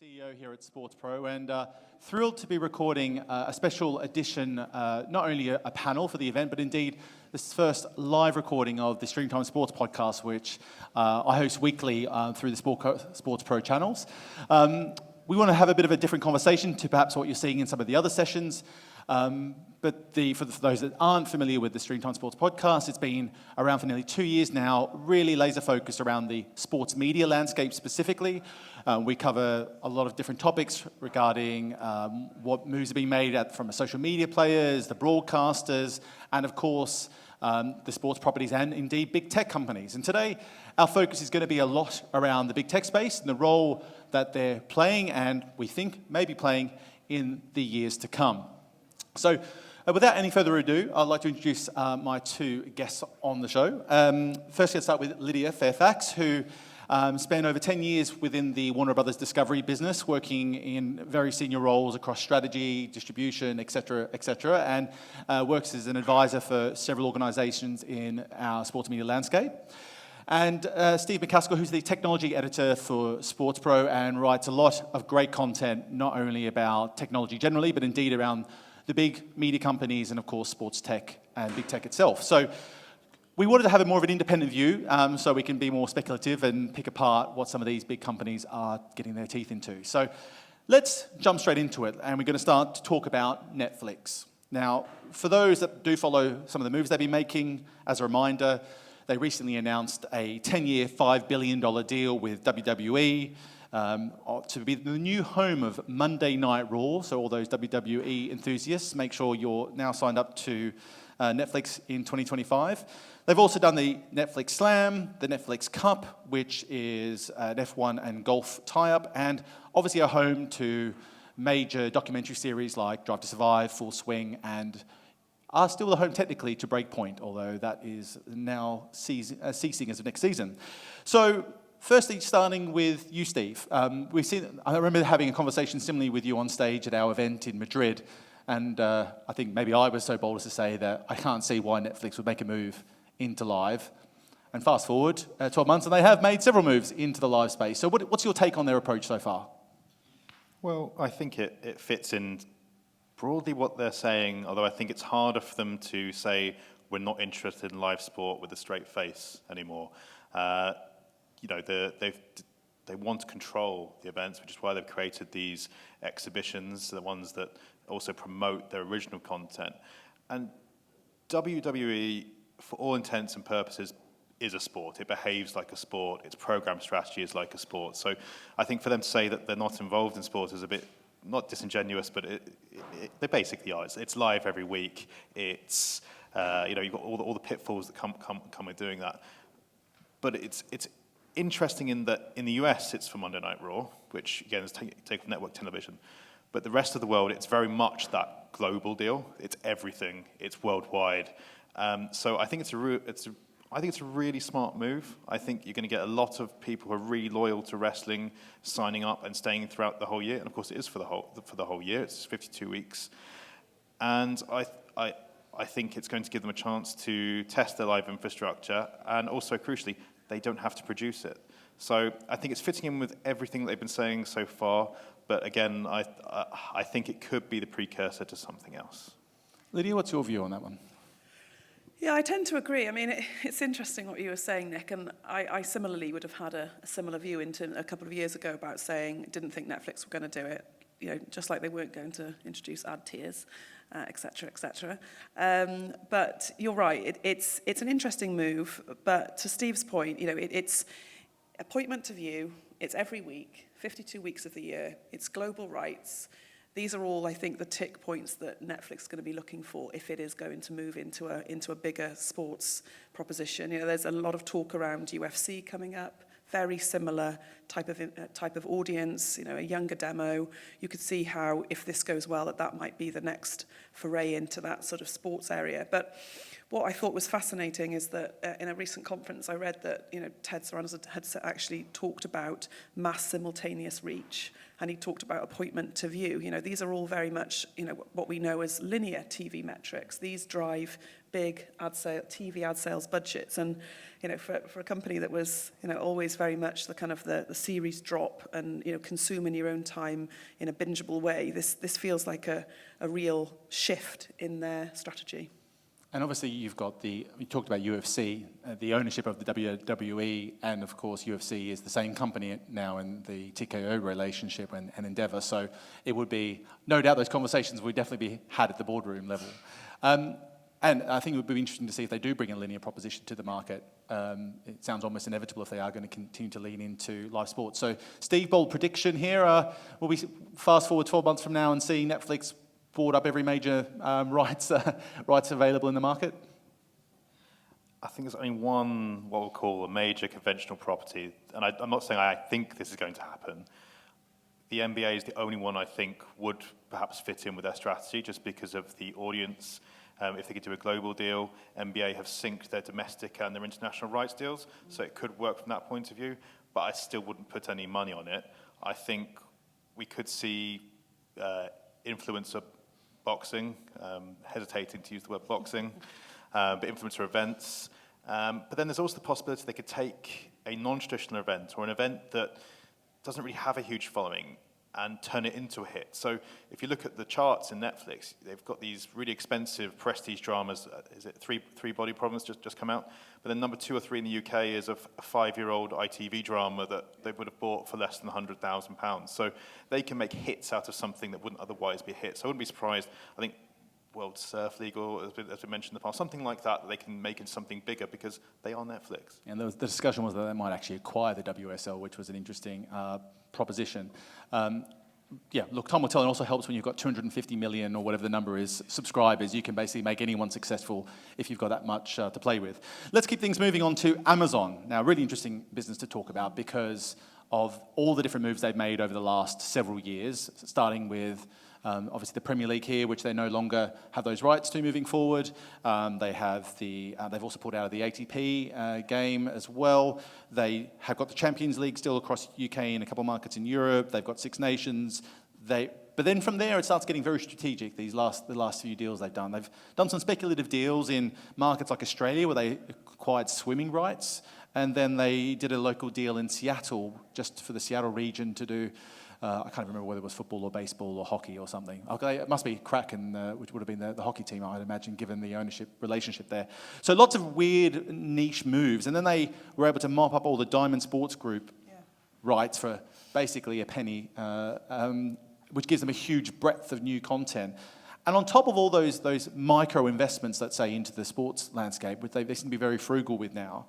CEO here at Sports Pro, and thrilled to be recording a special edition, not only a panel for the event, but indeed this first live recording of the Streamtime Sports podcast, which I host weekly through the Sports Pro channels. We want to have a bit of a different conversation to perhaps what you're seeing in some of the other sessions. But for those that aren't familiar with the Streamtime Sports podcast, it's been around for nearly 2 years now, really laser focused around the sports media landscape specifically. We cover a lot of different topics regarding what moves are being made from the social media players, the broadcasters, and of course, the sports properties and indeed big tech companies. And today, our focus is going to be a lot around the big tech space and the role that they're playing and we think may be playing in the years to come. So, without any further ado, I'd like to introduce my two guests on the show. Firstly, I'll start with Lydia Fairfax, who spent over 10 years within the Warner Brothers Discovery business, working in very senior roles across strategy, distribution, et cetera, and works as an advisor for several organizations in our sports media landscape. And Steve McCaskill, who's the technology editor for Sports Pro and writes a lot of great content, not only about technology generally, but indeed around the big media companies and, of course, sports tech and big tech itself. So we wanted to have a more of an independent view so we can be more speculative and pick apart what some of these big companies are getting their teeth into. So let's jump straight into it, and we're going to start to talk about Netflix. Now, for those that do follow some of the moves they've been making, as a reminder, they recently announced a 10-year, $5 billion deal with WWE, to be the new home of Monday Night Raw. So all those WWE enthusiasts, make sure you're now signed up to Netflix in 2025. They've also done the Netflix Slam, the Netflix Cup, which is an F1 and golf tie-up, and obviously a home to major documentary series like Drive to Survive, Full Swing, and are still the home technically to Breakpoint, although that is now ceasing as of next season. So, firstly, starting with you, Steve. I remember having a conversation similarly with you on stage at our event in Madrid, and I think maybe I was so bold as to say that I can't see why Netflix would make a move into live. And fast forward 12 months, and they have made several moves into the live space. So what's your take on their approach so far? Well, I think it fits in broadly what they're saying, although I think it's harder for them to say we're not interested in live sport with a straight face anymore. They want to control the events, which is why they've created these exhibitions, the ones that also promote their original content. And WWE, for all intents and purposes, is a sport. It behaves like a sport. Its program strategy is like a sport. So I think for them to say that they're not involved in sport is a bit, not disingenuous, but they basically are. It's live every week. It's, you've got all the pitfalls that come with doing that. But it's interesting in that in the US it's for Monday Night Raw, which again is take off network television. But the rest of the world, it's very much that global deal. It's everything. It's worldwide. So I think it's a really smart move. I think you're going to get a lot of people who are really loyal to wrestling signing up and staying throughout the whole year. And of course, it is for the whole year. It's 52 weeks, and I think it's going to give them a chance to test their live infrastructure, and also crucially, they don't have to produce it. So I think it's fitting in with everything that they've been saying so far. But again, I think it could be the precursor to something else. Lydia, what's your view on that one? Yeah, I tend to agree. I mean, it's interesting what you were saying, Nick, and I similarly would have had a similar view into a couple of years ago about saying didn't think Netflix were going to do it, just like they weren't going to introduce ad tiers, et cetera, et cetera. But you're right, it's an interesting move, but to Steve's point, it's appointment to view, it's every week, 52 weeks of the year, it's global rights. These are all, I think, the tick points that Netflix is going to be looking for if it is going to move into a bigger sports proposition. There's a lot of talk around UFC coming up, very similar type of audience, a younger demo. You could see how, if this goes well, that might be the next foray into that sort of sports area. But what I thought was fascinating is that in a recent conference, I read that Ted Sarandos had actually talked about mass simultaneous reach, and he talked about appointment to view. These are all very much what we know as linear TV metrics. These drive big TV ad sales budgets, and for a company that was always very much the kind of the series drop and consume in your own time in a bingeable way, this feels like a real shift in their strategy. And obviously you talked about UFC, the ownership of the WWE, and of course UFC is the same company now in the TKO relationship and Endeavour, so it would be, no doubt those conversations would definitely be had at the boardroom level. And I think it would be interesting to see if they do bring a linear proposition to the market. It sounds almost inevitable if they are going to continue to lean into live sports. So Steve, bold prediction here, will we fast forward 12 months from now and see Netflix board up every major rights available in the market? I think there's only one, what we'll call a major conventional property, and I'm not saying I think this is going to happen. The NBA is the only one I think would perhaps fit in with their strategy just because of the audience. If they could do a global deal, NBA have synced their domestic and their international rights deals, so it could work from that point of view, but I still wouldn't put any money on it. I think we could see influencer boxing, hesitating to use the word boxing, but influencer events. But then there's also the possibility they could take a non-traditional event or an event that doesn't really have a huge following and turn it into a hit. So if you look at the charts in Netflix, they've got these really expensive prestige dramas. Is it Three Body Problems just come out? But then number 2 or 3 in the UK is a 5-year-old ITV drama that they would have bought for less than £100,000. So they can make hits out of something that wouldn't otherwise be a hit. So I wouldn't be surprised. I think World Surf League, or as we mentioned in the past, something like that they can make into something bigger because they are Netflix. And the discussion was that they might actually acquire the WSL, which was an interesting proposition. Look, time will tell. It also helps when you've got 250 million or whatever the number is subscribers. You can basically make anyone successful if you've got that much to play with. Let's keep things moving on to Amazon. Now, really interesting business to talk about because of all the different moves they've made over the last several years, starting with obviously the Premier League here, which they no longer have those rights to moving forward. They've also pulled out of the ATP game as well. They have got the Champions League still across UK and a couple of markets in Europe. They've got Six Nations. But then from there, it starts getting very strategic, the last few deals they've done. They've done some speculative deals in markets like Australia, where they acquired swimming rights. And then they did a local deal in Seattle, just for the Seattle region, to do, I can't remember whether it was football or baseball or hockey or something. Okay, it must be Kraken, which would have been the hockey team, I'd imagine, given the ownership relationship there. So lots of weird niche moves. And then they were able to mop up all the Diamond Sports Group rights for basically a penny, which gives them a huge breadth of new content. And on top of all those micro investments, let's say, into the sports landscape, which they seem to be very frugal with now,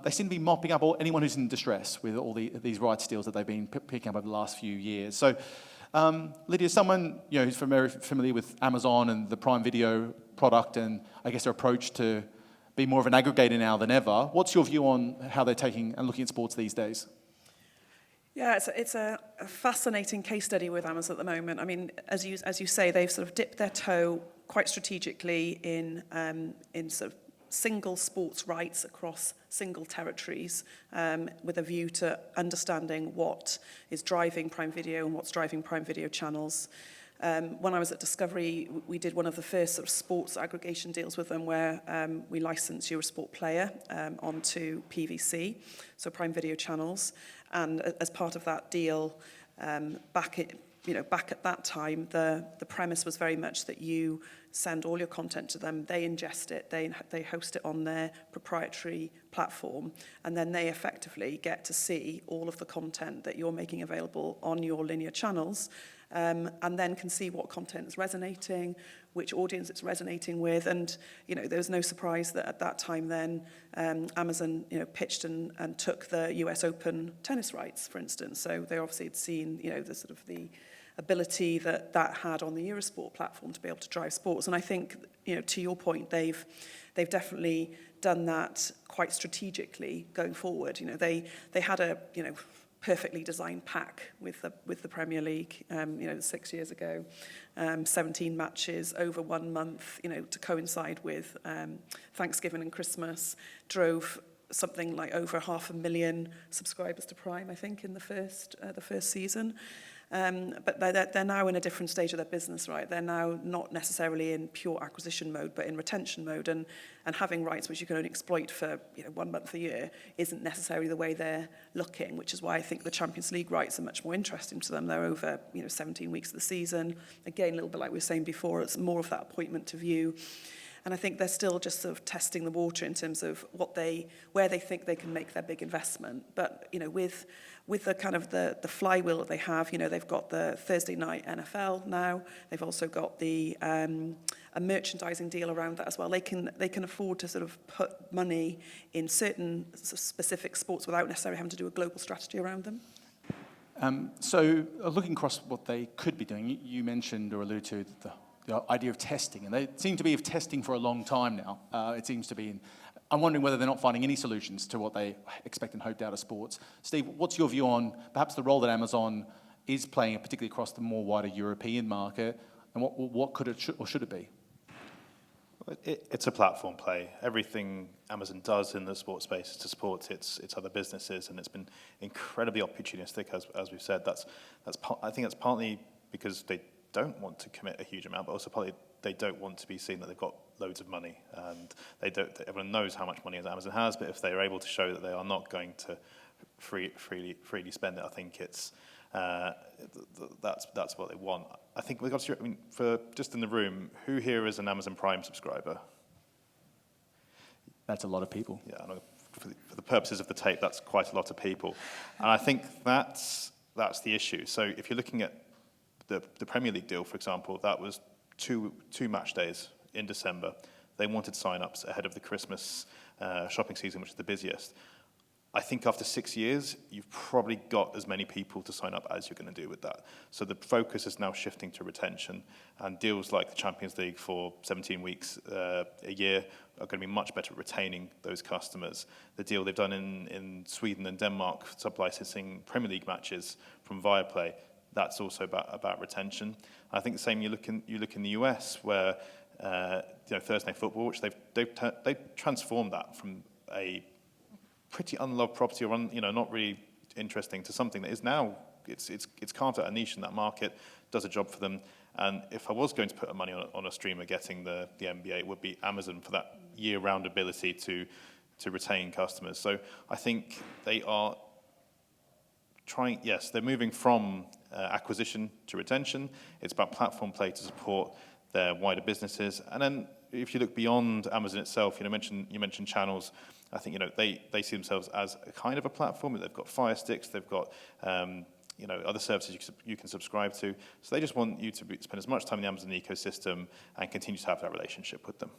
they seem to be mopping up anyone who's in distress with all these rights deals that they've been picking up over the last few years. So, Lydia, someone who's very familiar with Amazon and the Prime Video product and I guess their approach to be more of an aggregator now than ever, what's your view on how they're taking and looking at sports these days? Yeah, it's a fascinating case study with Amazon at the moment. I mean, as you say, they've sort of dipped their toe quite strategically in sort of single sports rights across single territories, with a view to understanding what is driving Prime Video and what's driving Prime Video channels. When I was at Discovery, we did one of the first sort of sports aggregation deals with them where we licensed Eurosport Player onto PVC, so Prime Video channels. And as part of that deal, back at that time, the premise was very much that you send all your content to them, they ingest it, they host it on their proprietary platform, and then they effectively get to see all of the content that you're making available on your linear channels, and then can see what content is resonating, which audience it's resonating with. And there was no surprise that at that time then Amazon pitched and took the US Open tennis rights, for instance. So they obviously had seen the sort of the ability that had on the Eurosport platform to be able to drive sports. And I think to your point, they've definitely done that quite strategically going forward. They had a perfectly designed pack with the Premier League, 6 years ago, 17 matches over 1 month, to coincide with Thanksgiving and Christmas, drove something like over 500,000 subscribers to Prime, I think, in the first season. But they're now in a different stage of their business, right? They're now not necessarily in pure acquisition mode, but in retention mode, and having rights which you can only exploit for 1 month a year isn't necessarily the way they're looking, which is why I think the Champions League rights are much more interesting to them. They're over 17 weeks of the season. Again, a little bit like we were saying before, it's more of that appointment to view. And I think they're still just sort of testing the water in terms of where they think they can make their big investment. But with the kind of the flywheel that they have, they've got the Thursday night NFL now. They've also got a merchandising deal around that as well. They can afford to sort of put money in certain specific sports without necessarily having to do a global strategy around them. So looking across what they could be doing, you mentioned or alluded to the idea of testing, and they seem to be testing for a long time now. It seems to be. I'm wondering whether they're not finding any solutions to what they expect and hoped out of sports. Steve, what's your view on perhaps the role that Amazon is playing, particularly across the more wider European market, and what could it or should it be? It's a platform play. Everything Amazon does in the sports space is to support its other businesses, and it's been incredibly opportunistic, as we've said. I think that's partly because they don't want to commit a huge amount, but also partly they don't want to be seen that they've got loads of money, and everyone knows how much money Amazon has, but if they're able to show that they are not going to freely spend it, I think it's that's what they want. I think we've got to, for just in the room, who here is an Amazon Prime subscriber? That's a lot of people. Yeah, I know, for the purposes of the tape, that's quite a lot of people, and I think that's the issue. So if you're looking at the Premier League deal, for example, that was two match days in December. They wanted sign-ups ahead of the Christmas shopping season, which is the busiest. I think after 6 years, you've probably got as many people to sign up as you're going to do with that. So the focus is now shifting to retention, and deals like the Champions League for 17 weeks a year are going to be much better at retaining those customers. The deal they've done in Sweden and Denmark, sub-licensing Premier League matches from Viaplay, that's also about retention. I think the same you look in the US, where Thursday Night Football, which they've transformed that from a pretty unloved property, or not really interesting, to something that is now it's carved out a niche in that market, does a job for them. And if I was going to put money on a streamer getting the NBA, it would be Amazon, for that year-round ability to retain customers. So I think they are trying. Yes, they're moving from acquisition to retention. It's about platform play to support their wider businesses. And then if you look beyond Amazon itself, you mentioned channels. I think they see themselves as a kind of a platform. They've got Fire Sticks, they've got other services you can subscribe to. So they just want you to spend as much time in the Amazon ecosystem and continue to have that relationship with them.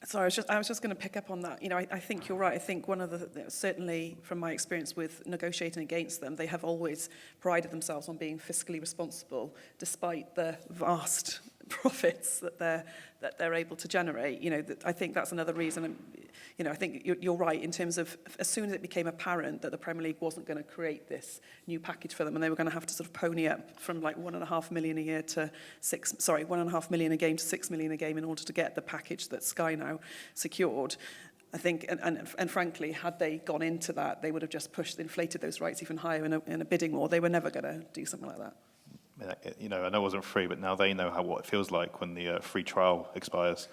Sorry, I was just going to pick up on that. I think you're right. I think one of certainly from my experience with negotiating against them, they have always prided themselves on being fiscally responsible, despite the vast profits that they're able to generate. I think that's another reason. I think you're right in terms of, as soon as it became apparent that the Premier League wasn't going to create this new package for them, and they were going to have to sort of pony up from like 1.5 million a year to 1.5 million a game to 6 million a game in order to get the package that Sky now secured. I think, and frankly, had they gone into that, they would have just inflated those rights even higher in a bidding war. They were never going to do something like that. I know it wasn't free, but now they know what it feels like when the free trial expires.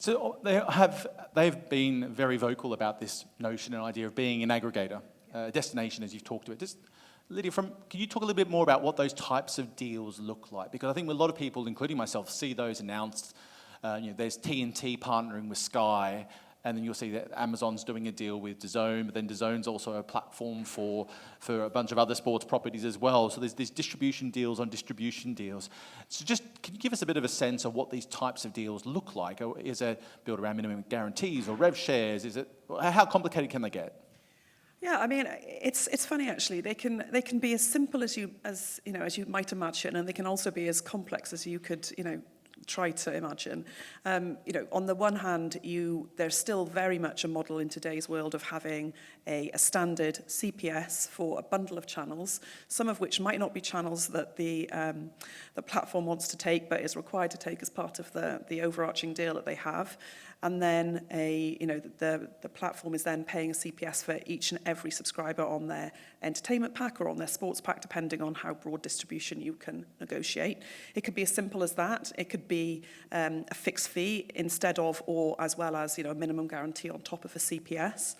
So they've been very vocal about this notion and idea of being an aggregator, a destination, as you've talked about. Just, Lydia, can you talk a little bit more about what those types of deals look like? Because I think a lot of people, including myself, see those announced. There's TNT partnering with Sky, and then you'll see that Amazon's doing a deal with DAZN, but then DAZN's also a platform for a bunch of other sports properties as well. So there's these distribution deals on distribution deals. So just, can you give us a bit of a sense of what these types of deals look like? Or is it built around minimum guarantees or rev shares? How complicated can they get? Yeah, I mean, it's funny actually. They can be as simple as you might imagine, and they can also be as complex as you could try to imagine. You know, on the one hand, there's still very much a model in today's world of having a standard CPS for a bundle of channels, some of which might not be channels that the platform wants to take, but is required to take as part of the overarching deal that they have. And then the platform is then paying a CPS for each and every subscriber on their entertainment pack or on their sports pack, depending on how broad distribution you can negotiate. It could be as simple as that. It could be a fixed fee instead of, or as well as, a minimum guarantee on top of a CPS.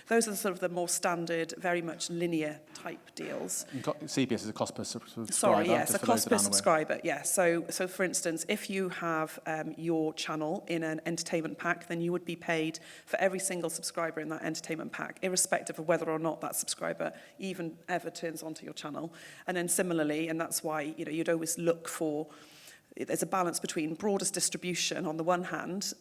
Those are sort of the more standard, very much linear type deals. CPS is a cost per subscriber. Sorry, yes, a cost per subscriber, yes. So for instance, if you have your channel in an entertainment pack, then you would be paid for every single subscriber in that entertainment pack, irrespective of whether or not that subscriber even ever turns onto your channel. And then similarly, and that's why you'd always look for, there's a balance between broadest distribution on the one hand,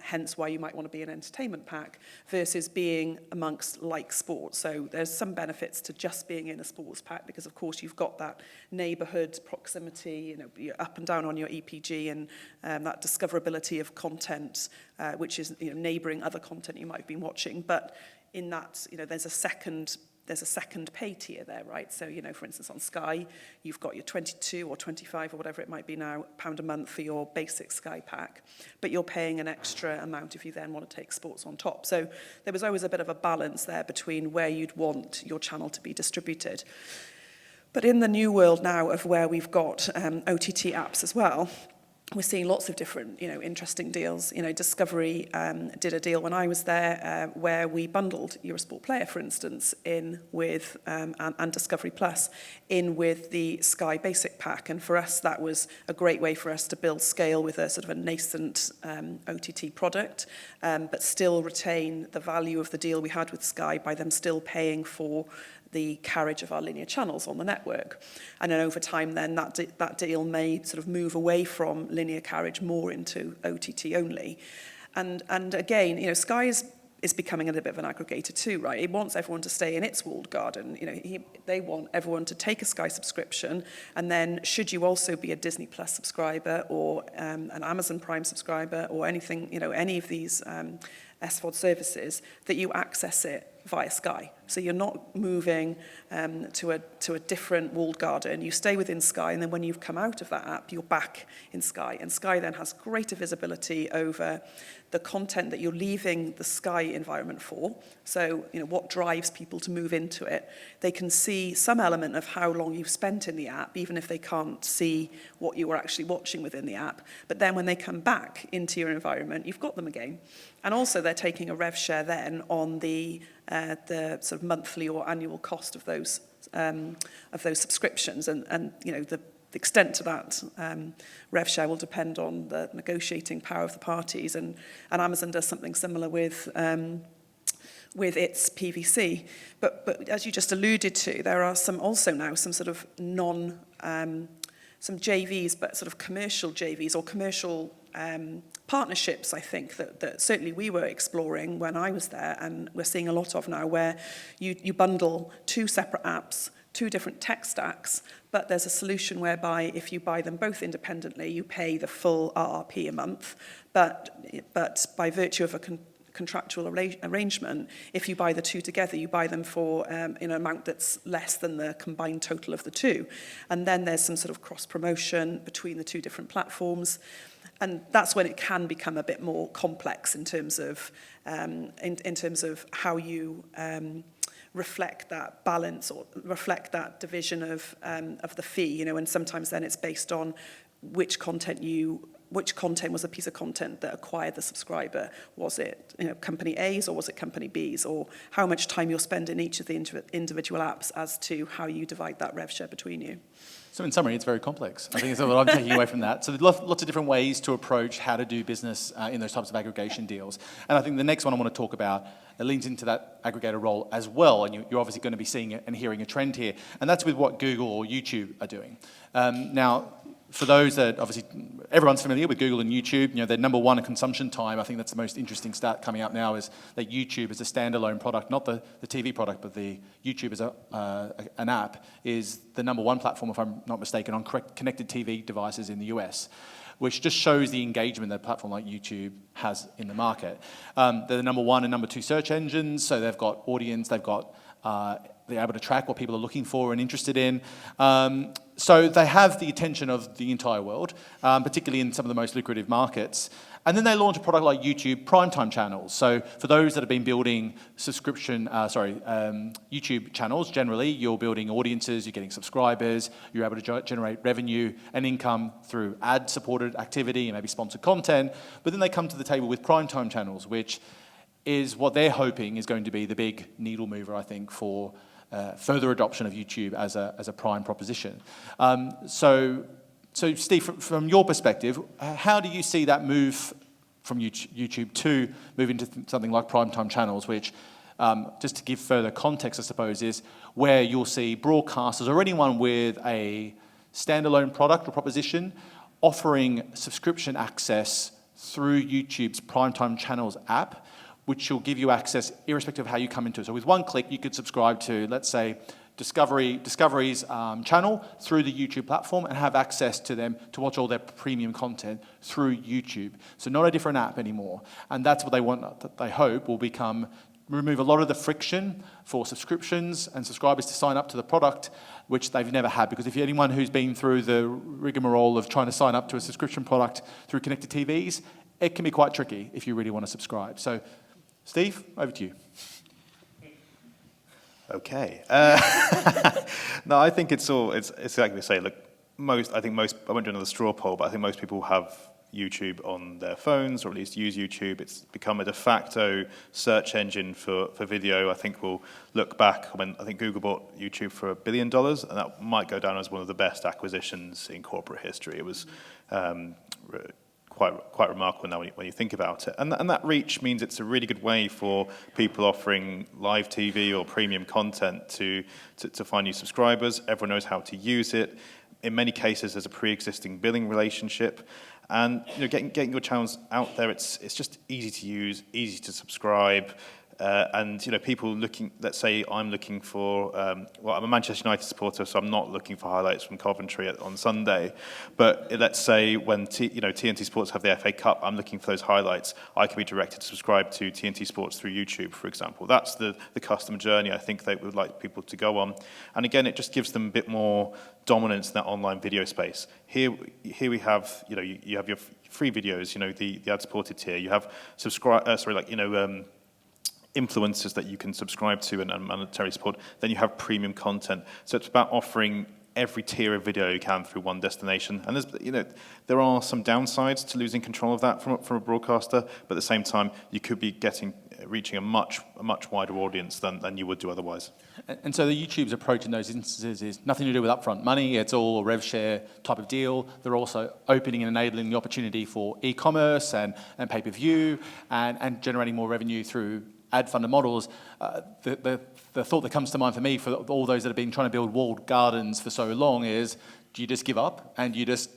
hence why you might want to be an entertainment pack, versus being amongst like sports. So there's some benefits to just being in a sports pack because, of course, you've got that neighbourhood proximity, you're up and down on your EPG, and that discoverability of content, which is neighbouring other content you might have been watching. But in that, there's a second pay tier there, right? So, for instance, on Sky, you've got your 22 or 25 or whatever it might be now, £1 a month for your basic Sky pack, but you're paying an extra amount if you then want to take sports on top. So there was always a bit of a balance there between where you'd want your channel to be distributed. But in the new world now of where we've got OTT apps as well, we're seeing lots of different, interesting deals. Discovery did a deal when I was there where we bundled Eurosport Player, for instance, in with and Discovery Plus in with the Sky Basic pack. And for us, that was a great way for us to build scale with a sort of a nascent OTT product, but still retain the value of the deal we had with Sky by them still paying for the carriage of our linear channels on the network. And then over time then that deal may sort of move away from linear carriage more into OTT only. And again, Sky is becoming a little bit of an aggregator too, right? It wants everyone to stay in its walled garden. They want everyone to take a Sky subscription, and then should you also be a Disney Plus subscriber or an Amazon Prime subscriber or anything, any of these SVOD services, that you access it via Sky. So you're not moving to a different walled garden. You stay within Sky, and then when you've come out of that app, you're back in Sky. And Sky then has greater visibility over the content that you're leaving the Sky environment for. So, what drives people to move into it. They can see some element of how long you've spent in the app, even if they can't see what you were actually watching within the app. But then when they come back into your environment, you've got them again. And also they're taking a rev share then on the sort of monthly or annual cost of those subscriptions, and the extent to that rev share will depend on the negotiating power of the parties, and Amazon does something similar with its PVC. But as you just alluded to, there are some sort of some JVs, but sort of commercial JVs or commercial partnerships, I think, that certainly we were exploring when I was there, and we're seeing a lot of now, where you bundle two separate apps, two different tech stacks, but there's a solution whereby if you buy them both independently, you pay the full RRP a month, but by virtue of a contractual arrangement, if you buy the two together, you buy them for an amount that's less than the combined total of the two. And then there's some sort of cross-promotion between the two different platforms. And that's when it can become a bit more complex in terms of in terms of how you reflect that balance or reflect that division of the fee. And sometimes then it's based on which content was a piece of content that acquired the subscriber. Was it company A's or was it company B's, or how much time you'll spend in each of the individual apps as to how you divide that rev share between you. So in summary, it's very complex. I think it's what I'm taking away from that. So there's lots of different ways to approach how to do business in those types of aggregation deals. And I think the next one I want to talk about leans into that aggregator role as well. And you're obviously going to be seeing and hearing a trend here. And that's with what Google or YouTube are doing. Now, for those that obviously everyone's familiar with Google and YouTube, they're number one in consumption time. I think that's the most interesting stat coming out now is that YouTube is a standalone product, not the TV product, but the YouTube as an app is the number one platform, if I'm not mistaken, on connected TV devices in the US, which just shows the engagement that a platform like YouTube has in the market. They're the number one and number two search engines, so they've got audience, they're able to track what people are looking for and interested in. So they have the attention of the entire world, particularly in some of the most lucrative markets. And then they launch a product like YouTube Primetime Channels. So for those that have been building YouTube channels, generally, you're building audiences, you're getting subscribers, you're able to generate revenue and income through ad-supported activity and maybe sponsored content. But then they come to the table with Primetime Channels, which is what they're hoping is going to be the big needle mover, I think, for further adoption of YouTube as a prime proposition. So Steve, from your perspective, how do you see that move from YouTube to move into something like Primetime Channels, which, just to give further context, I suppose, is where you'll see broadcasters or anyone with a standalone product or proposition offering subscription access through YouTube's Primetime Channels app, which will give you access irrespective of how you come into it. So with one click, you could subscribe to, let's say, Discovery's channel through the YouTube platform and have access to them to watch all their premium content through YouTube. So not a different app anymore. And that's what they want, they hope, will remove a lot of the friction for subscriptions and subscribers to sign up to the product, which they've never had. Because if you're anyone who's been through the rigmarole of trying to sign up to a subscription product through connected TVs, it can be quite tricky if you really want to subscribe. So, Steve, over to you. Okay. No, I think it's exactly the same. Look, I won't do another straw poll, but I think most people have YouTube on their phones, or at least use YouTube. It's become a de facto search engine for video. I think we'll look back when I think Google bought YouTube for $1 billion, and that might go down as one of the best acquisitions in corporate history. It was quite remarkable now when you think about it. And that reach means it's a really good way for people offering live TV or premium content to find new subscribers. Everyone knows how to use it. In many cases, there's a pre-existing billing relationship. And getting your channels out there, it's just easy to use, easy to subscribe. And people looking, let's say I'm looking for, I'm a Manchester United supporter, so I'm not looking for highlights from Coventry on Sunday. But let's say when TNT Sports have the FA Cup, I'm looking for those highlights. I can be directed to subscribe to TNT Sports through YouTube, for example. That's the customer journey I think they would like people to go on. And again, it just gives them a bit more dominance in that online video space. Here we have, you have your free videos, the ad-supported tier. You have influencers that you can subscribe to and monetary support. Then you have premium content. So it's about offering every tier of video you can through one destination. And there are some downsides to losing control of that from a broadcaster, but at the same time, you could be reaching a much wider audience than you would do otherwise. And so the YouTube's approach in those instances is nothing to do with upfront money. It's all a rev share type of deal. They're also opening and enabling the opportunity for e-commerce and pay-per-view and generating more revenue through ad-funded models. The thought that comes to mind for me, for all those that have been trying to build walled gardens for so long, is do you just give up and you just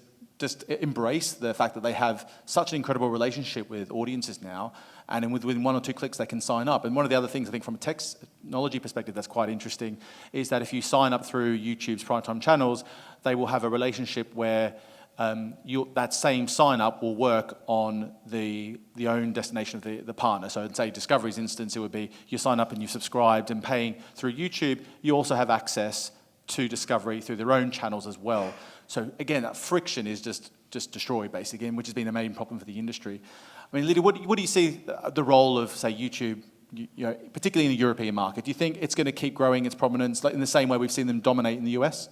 embrace the fact that they have such an incredible relationship with audiences now, and within 1 or 2 clicks they can sign up. And one of the other things I think from a technology perspective that's quite interesting is that if you sign up through YouTube's Primetime Channels, they will have a relationship where that same sign-up will work on the own destination of the partner. So in, say, Discovery's instance, it would be you sign up and you've subscribed and paying through YouTube. You also have access to Discovery through their own channels as well. So again, that friction is just destroyed, basically, which has been a main problem for the industry. I mean, Lydia, what do you see the role of, say, YouTube, particularly in the European market? Do you think it's going to keep growing its prominence in the same way we've seen them dominate in the US?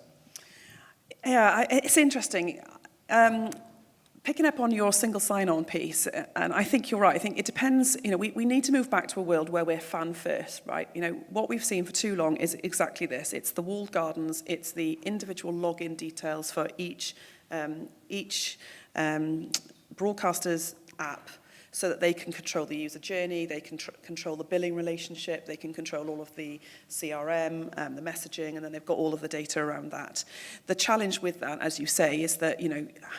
Yeah, it's interesting. Picking up on your single sign-on piece, and I think you're right. I think it depends. We need to move back to a world where we're fan first, right? What we've seen for too long is exactly this. It's the walled gardens. It's the individual login details for each broadcaster's app. so that they can control the user journey, they can control the billing relationship, they can control all of the CRM, the messaging, and then they've got all of the data around that. The challenge with that, as you say, is that,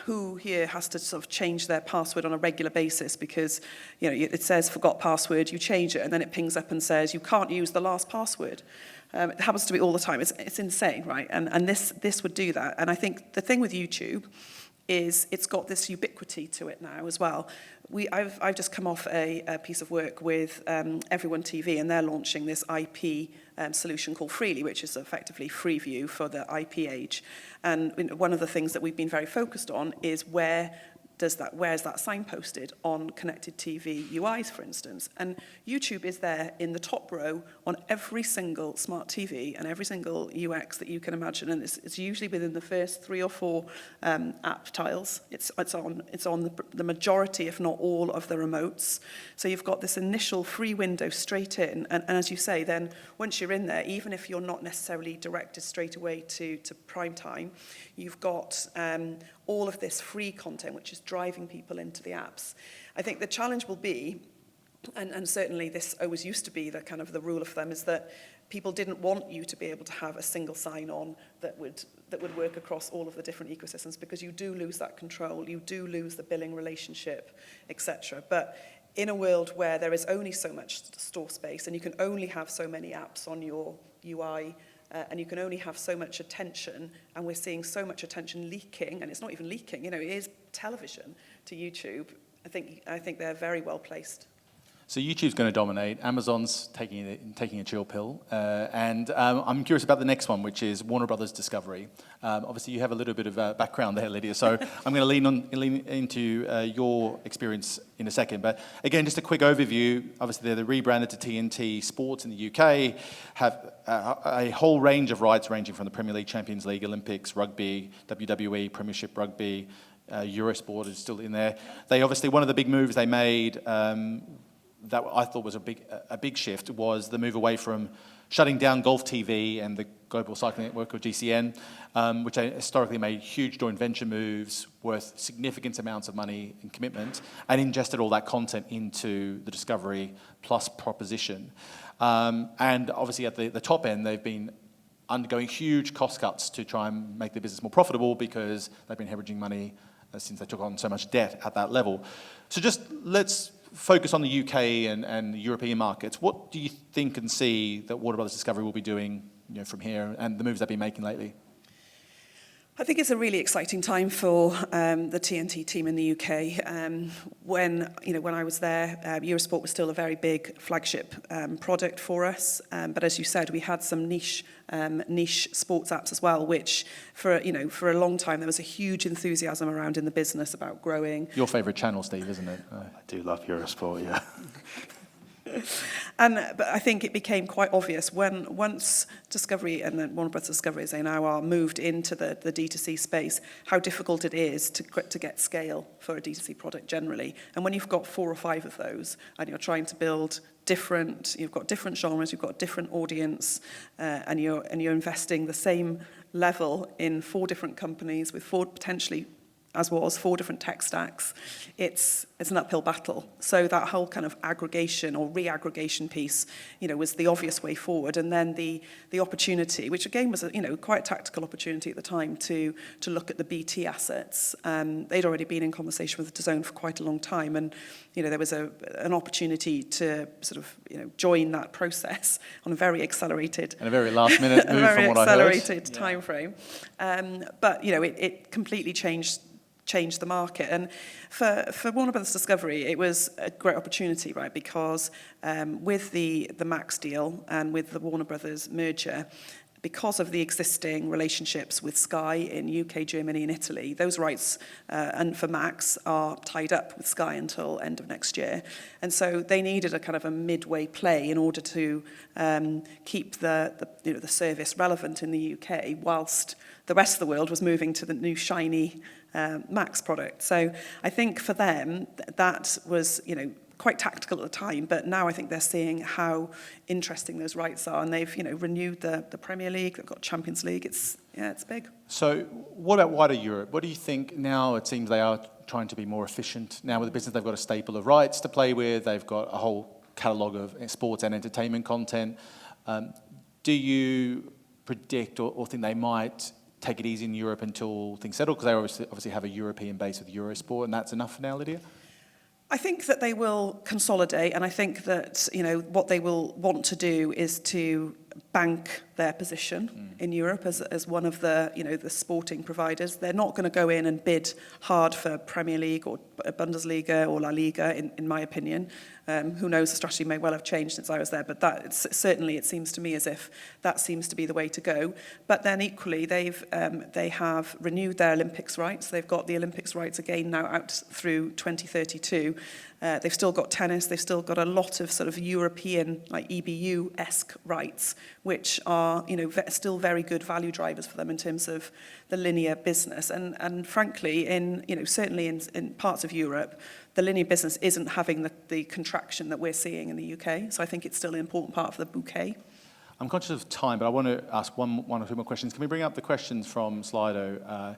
who here has to sort of change their password on a regular basis because, it says forgot password, you change it, and then it pings up and says you can't use the last password. It happens to me all the time. It's insane, right? And this would do that. And I think the thing with YouTube is it's got this ubiquity to it now as well. I've just come off a piece of work with Everyone TV, and they're launching this IP solution called Freely, which is effectively Freeview for the IP age. And one of the things that we've been very focused on is where is that signposted on connected TV UIs, for instance. And YouTube is there in the top row on every single smart TV and every single UX that you can imagine. And it's usually within the first 3 or 4 app tiles. It's on the majority, if not all, of the remotes. So you've got this initial free window straight in. And as you say, then once you're in there, even if you're not necessarily directed straight away to prime time, you've got all of this free content, which is driving people into the apps. I think the challenge will be, and certainly this always used to be the kind of the rule of thumb, is that people didn't want you to be able to have a single sign-on that would work across all of the different ecosystems, because you do lose that control, you do lose the billing relationship, etc. But in a world where there is only so much store space and you can only have so many apps on your UI, and you can only have so much attention, and we're seeing so much attention leaking, and it's not even leaking, it is television to YouTube. I think they're very well placed. So YouTube's going to dominate. Amazon's taking a chill pill, and I'm curious about the next one, which is Warner Brothers Discovery. Obviously, you have a little bit of background there, Lydia. So I'm going to lean into your experience in a second. But again, just a quick overview. Obviously, they're rebranded to TNT Sports in the UK. Have a whole range of rights, ranging from the Premier League, Champions League, Olympics, rugby, WWE, Premiership Rugby, Eurosport is still in there. They obviously, one of the big moves they made. That I thought was a big shift was the move away from shutting down Golf TV and the Global Cycling Network, or GCN, which historically made huge joint venture moves worth significant amounts of money and commitment, and ingested all that content into the Discovery Plus proposition. And obviously at the top end, they've been undergoing huge cost cuts to try and make their business more profitable, because they've been hemorrhaging money since they took on so much debt at that level. So just let's focus on the UK and the European markets. What do you think and see that Warner Brothers Discovery will be doing, from here, and the moves they've been making lately? I think it's a really exciting time for the TNT team in the UK. When I was there, Eurosport was still a very big flagship product for us. But as you said, we had some niche sports apps as well, which for a long time there was a huge enthusiasm around in the business about growing. Your favourite channel, Steve, isn't it? I do love Eurosport, yeah. But I think it became quite obvious once Discovery and then Warner Bros. Discovery, as they now are, moved into the D2C space, how difficult it is to get scale for a D2C product generally. And when you've got 4 or 5 of those, and you're trying to build you've got different genres, you've got different audience, and you're investing the same level in 4 different companies with 4 potentially, as was 4 different tech stacks, it's an uphill battle. So that whole kind of aggregation or re-aggregation piece, was the obvious way forward. And then the opportunity, which again was quite a tactical opportunity at the time, to look at the BT assets. They'd already been in conversation with DAZN for quite a long time, and there was an opportunity to sort of join that process on a very accelerated and a very last minute move, very from what I heard. accelerated time frame. But it completely changed the market. And for Warner Brothers Discovery, it was a great opportunity, right? Because with the Max deal and with the Warner Brothers merger, because of the existing relationships with Sky in UK, Germany and Italy, those rights and for Max are tied up with Sky until end of next year. And so they needed a kind of a midway play in order to keep the service relevant in the UK, whilst the rest of the world was moving to the new shiny Max product. So I think for them, that was, quite tactical at the time, but now I think they're seeing how interesting those rights are, and they've renewed the Premier League, they've got Champions League. It's big. So what about wider Europe? What do you think now? It seems they are trying to be more efficient. Now with the business, they've got a staple of rights to play with. They've got a whole catalogue of sports and entertainment content. Do you predict or think they might take it easy in Europe until things settle? Because they obviously have a European base with Eurosport, and that's enough for now, Lydia? I think that they will consolidate, and I think that what they will want to do is to bank their position in Europe as one of the the sporting providers. They're not going to go in and bid hard for Premier League or Bundesliga or La Liga, in my opinion. Who knows, the strategy may well have changed since I was there, but certainly it seems to me as if that seems to be the way to go. But then equally, they have renewed their Olympics rights. They've got the Olympics rights again now out through 2032. They've still got tennis. They've still got a lot of sort of European, like EBU-esque rights, which are still very good value drivers for them in terms of the linear business. And frankly, certainly in parts of Europe, the linear business isn't having the contraction that we're seeing in the UK. So I think it's still an important part of the bouquet. I'm conscious of time, but I want to ask one or two more questions. Can we bring up the questions from Slido?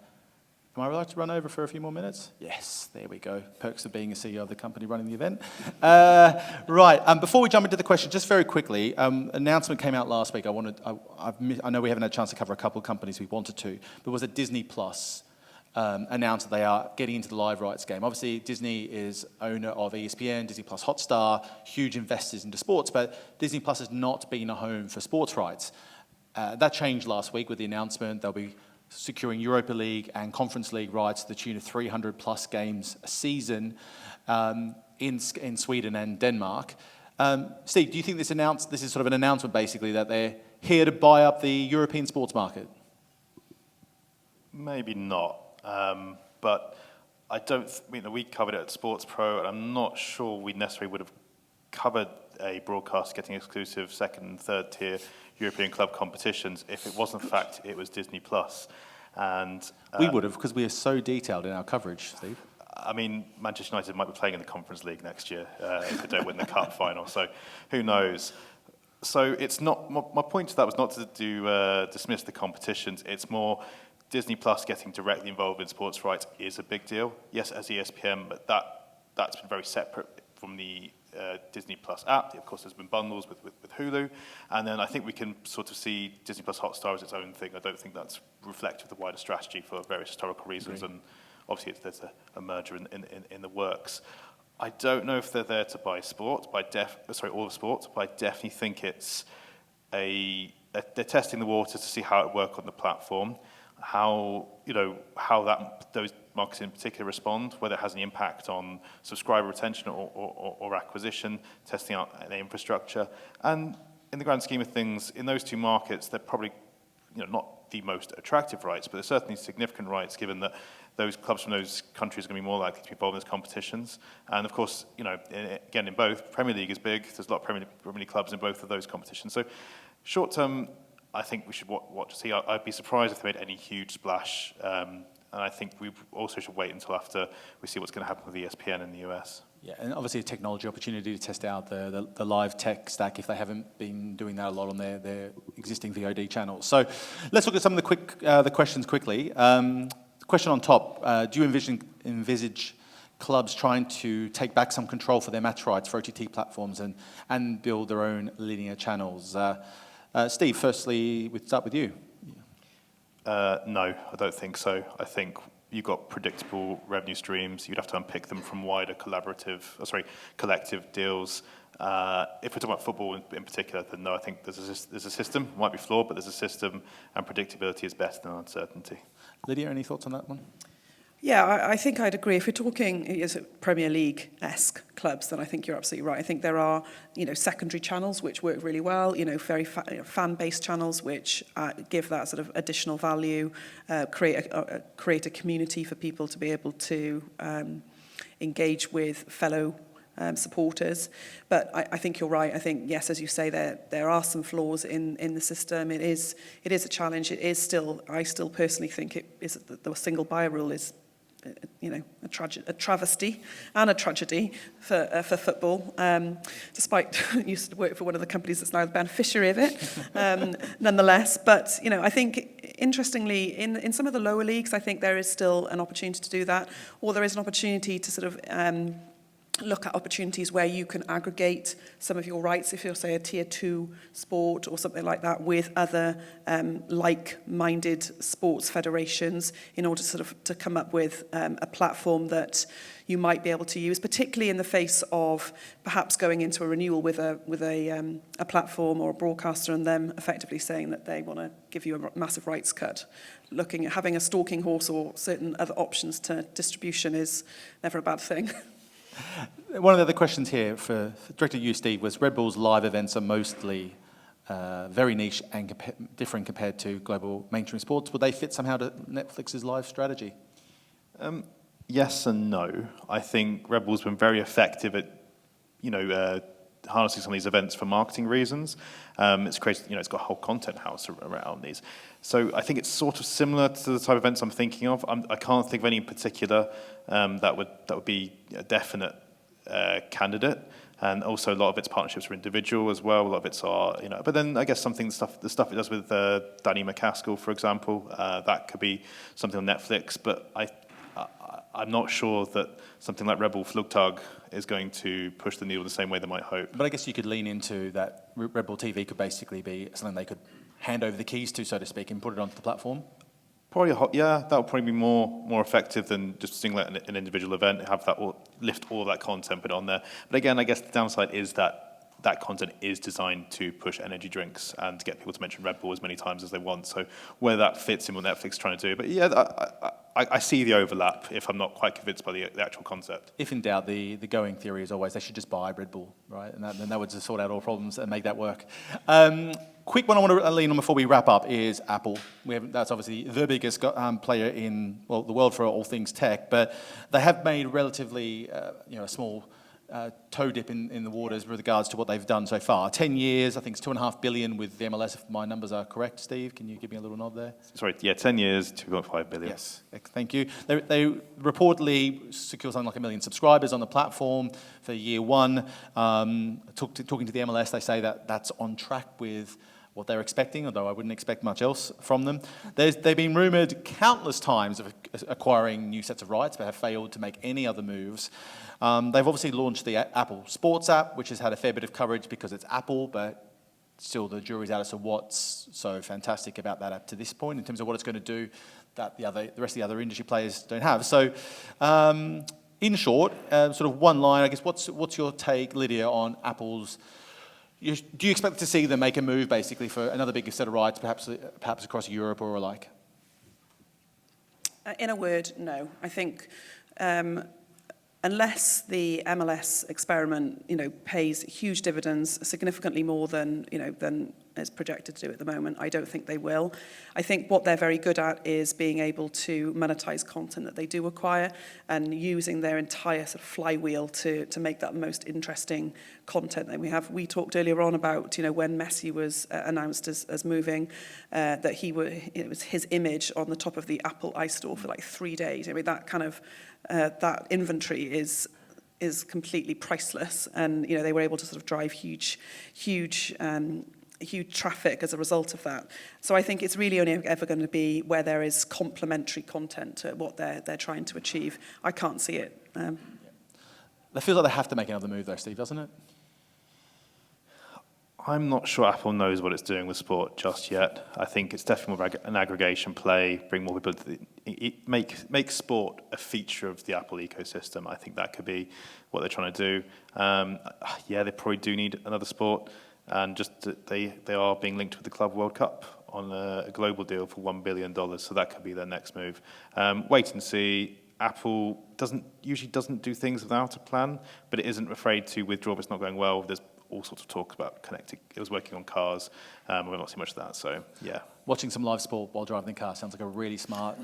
Am I allowed to run over for a few more minutes? Yes, there we go. Perks of being a CEO of the company running the event. Right, before we jump into the question, just very quickly, announcement came out last week. I know we haven't had a chance to cover a couple of companies we wanted to, but was it Disney Plus announced that they are getting into the live rights game. Obviously, Disney is owner of ESPN, Disney Plus Hotstar, huge investors into sports, but Disney Plus has not been a home for sports rights. That changed last week with the announcement. They'll be securing Europa League and Conference League rights to the tune of 300 plus games a season in Sweden and Denmark. Steve, do you think this is sort of an announcement basically that they're here to buy up the European sports market? Maybe not. But I don't, we covered it at Sports Pro, and I'm not sure we necessarily would have covered a broadcast getting exclusive second and third tier European club competitions if it wasn't the fact it was Disney Plus. And we would have, because we are so detailed in our coverage, Steve. I mean, Manchester United might be playing in the Conference League next year if they don't win the cup final. So who knows? So it's not, my point to that was not to dismiss the competitions. It's more Disney Plus getting directly involved in sports rights is a big deal. Yes, as ESPN, but that's been very separate from the Disney Plus app. Of course, there's been bundles with Hulu. And then I think we can sort of see Disney Plus Hotstar as its own thing. I don't think that's reflective of the wider strategy for various historical reasons. And obviously, there's a merger in the works. I don't know if they're there to buy sport, all of sport, but I definitely think it's they're testing the waters to see how it works on the platform, how those markets in particular respond, whether it has any impact on subscriber retention or acquisition, testing out the infrastructure. And in the grand scheme of things, in those two markets, they're probably not the most attractive rights, but they're certainly significant rights given that those clubs from those countries are going to be more likely to be involved in those competitions. And of course, again, in both, Premier League is big. There's a lot of Premier League clubs in both of those competitions. So short term, I think we should watch to see. I'd be surprised if they made any huge splash. And I think we also should wait until after we see what's going to happen with ESPN in the US. Yeah, and obviously a technology opportunity to test out the live tech stack if they haven't been doing that a lot on their existing VOD channels. So let's look at some of the questions quickly. Question on top, do you envisage clubs trying to take back some control for their match rights for OTT platforms and build their own linear channels? Steve, firstly, we'd start with you. No, I don't think so. I think you've got predictable revenue streams. You'd have to unpick them from wider collective deals. If we're talking about football in particular, then no, I think there's a system. It might be flawed, but there's a system, and predictability is better than uncertainty. Lydia, any thoughts on that one? Yeah, I think I'd agree. If we're talking Premier League-esque clubs, then I think you're absolutely right. I think there are, secondary channels which work really well, very fan-based channels which give that sort of additional value, create a community for people to be able to engage with fellow supporters. But I think you're right. I think, yes, as you say, there are some flaws in the system. It is a challenge. It is still, I still personally think the single buyer rule is a travesty and a tragedy for football, despite you used to work for one of the companies that's now the beneficiary of it, nonetheless. But, I think, interestingly, in some of the lower leagues, I think there is still an opportunity to do that, or there is an opportunity to sort of look at opportunities where you can aggregate some of your rights, if you're, say, a tier 2 sport or something like that, with other like-minded sports federations in order to come up with a platform that you might be able to use, particularly in the face of perhaps going into a renewal with a platform or a broadcaster and them effectively saying that they want to give you a massive rights cut. Looking at having a stalking horse or certain other options to distribution is never a bad thing. One of the other questions here for directed to you, Steve, was Red Bull's live events are mostly very niche and different compared to global mainstream sports. Would they fit somehow to Netflix's live strategy? Yes and no. I think Red Bull's been very effective at, harnessing some of these events for marketing reasons. It's created, it's got a whole content house around these. So I think it's sort of similar to the type of events I'm thinking of. I can't think of any in particular that would be a definite candidate. And also a lot of its partnerships are individual as well. A lot of its are, but then I guess the stuff it does with Danny McCaskill, for example, that could be something on Netflix. But I'm not sure that something like Red Bull Flugtag is going to push the needle the same way they might hope. But I guess you could lean into that Red Bull TV could basically be something they could hand over the keys to, so to speak, and put it onto the platform. Probably, yeah, that would probably be more effective than just singling an individual event, have that lift all of that content, put it on there. But again, I guess the downside is that content is designed to push energy drinks and to get people to mention Red Bull as many times as they want. So where that fits in what Netflix is trying to do. But yeah, I see the overlap if I'm not quite convinced by the actual concept. If in doubt, the going theory is always they should just buy Red Bull, right? And that would just sort out all problems and make that work. Quick one I want to lean on before we wrap up is Apple. That's obviously the biggest player in the world for all things tech, but they have made relatively a small toe dip in the waters with regards to what they've done so far. 10 years, I think it's $2.5 billion with the MLS, if my numbers are correct. Steve, can you give me a little nod there? Sorry, yeah, 10 years, $2.5 billion. Yes, thank you. They reportedly secured something like 1 million subscribers on the platform for year one. Talking to the MLS, they say that that's on track with what they're expecting, although I wouldn't expect much else from them. They've been rumoured countless times of acquiring new sets of rights, but have failed to make any other moves. They've obviously launched the Apple Sports app, which has had a fair bit of coverage because it's Apple, but still the jury's out as to what's so fantastic about that app to this point in terms of what it's going to do that the rest of the other industry players don't have. So, in short, sort of one line, I guess, what's your take, Lydia, on Apple's? Do you expect to see them make a move, basically, for another bigger set of rights, perhaps across Europe or alike? In a word, no. I think unless the MLS experiment, pays huge dividends, significantly more than is projected to do at the moment, I don't think they will. I think what they're very good at is being able to monetize content that they do acquire and using their entire sort of flywheel to make that most interesting content that we have. We talked earlier on about, when Messi was announced as moving, that it was his image on the top of the Apple iStore for like 3 days. I mean, that kind of that inventory is completely priceless, and they were able to sort of drive huge traffic as a result of that. So I think it's really only ever going to be where there is complementary content to what they're trying to achieve. I can't see it. It feels like they have to make another move, though, Steve, doesn't it? I'm not sure Apple knows what it's doing with sport just yet. I think it's definitely more an aggregation play, bring more people to make sport a feature of the Apple ecosystem. I think that could be what they're trying to do. Yeah, they probably do need another sport, and just that they are being linked with the Club World Cup on a global deal for $1 billion, so that could be their next move. Wait and see. Apple usually doesn't do things without a plan, but it isn't afraid to withdraw if it's not going well. There's all sorts of talk about connecting. It was working on cars. We've not seen much of that, so yeah. Watching some live sport while driving the car sounds like a really smart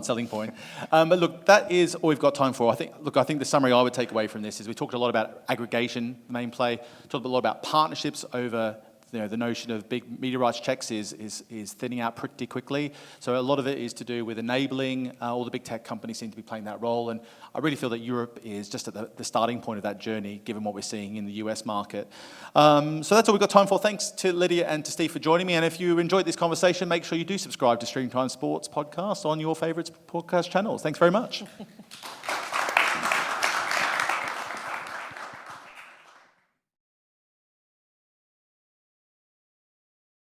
selling point. But look, that is all we've got time for. I think the summary I would take away from this is we talked a lot about aggregation, the main play. Talked a lot about partnerships over the notion of big media rights checks is thinning out pretty quickly. So a lot of it is to do with enabling. All the big tech companies seem to be playing that role, and I really feel that Europe is just at the starting point of that journey, given what we're seeing in the US market. So that's all we've got time for. Thanks to Lydia and to Steve for joining me. And if you enjoyed this conversation, make sure you do subscribe to Streamtime Sports Podcast on your favourite podcast channels. Thanks very much.